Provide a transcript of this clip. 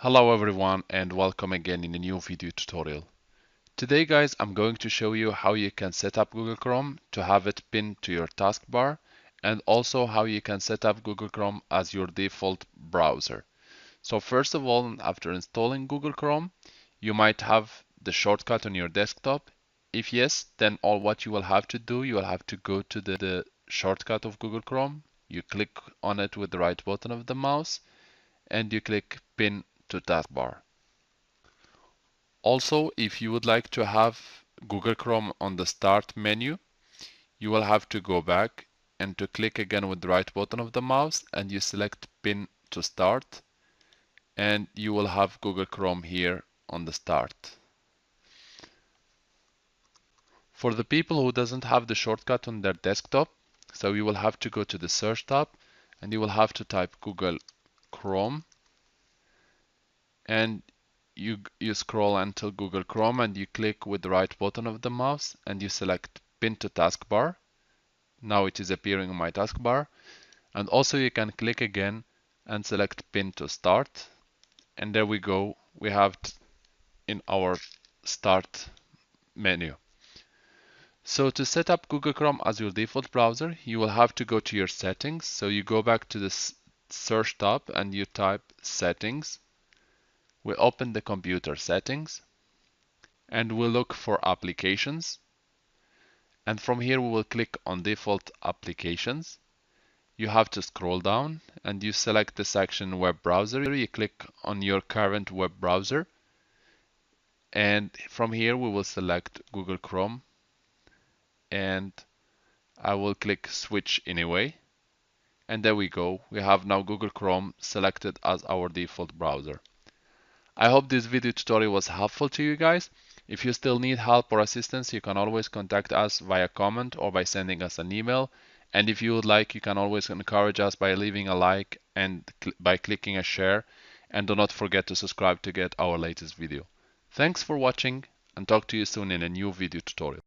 Hello everyone and welcome again in a new video tutorial. Today guys, I'm going to show you how you can set up Google Chrome to have it pinned to your taskbar, and also how you can set up Google Chrome as your default browser. So first of all, after installing Google Chrome, you might have the shortcut on your desktop. If yes, then all what you will have to do, you will have to go to the shortcut of Google Chrome. You click on it with the right button of the mouse and you click pin to taskbar. Also, if you would like to have Google Chrome on the start menu, you will have to go back and to click again with the right button of the mouse and you select pin to start, and you will have Google Chrome here on the start. For the people who doesn't have the shortcut on their desktop, so you will have to go to the search tab and you will have to type Google Chrome, and you scroll until Google Chrome and you click with the right button of the mouse and you select pin to taskbar. Now it is appearing on my taskbar, and also you can click again and select pin to start, and there we go, we have it in our start menu. So to set up Google Chrome as your default browser, you will have to go to your settings. So you go back to the search tab and you type settings. We open the computer settings and we'll look for applications, and from here we will click on default applications. You have to scroll down and you select the section web browser. You click on your current web browser, and from here we will select Google Chrome, and I will click switch anyway, and there we go, we have now Google Chrome selected as our default browser. I hope this video tutorial was helpful to you guys. If you still need help or assistance, you can always contact us via comment or by sending us an email. And if you would like, you can always encourage us by leaving a like and by clicking a share. And do not forget to subscribe to get our latest video. Thanks for watching, and talk to you soon in a new video tutorial.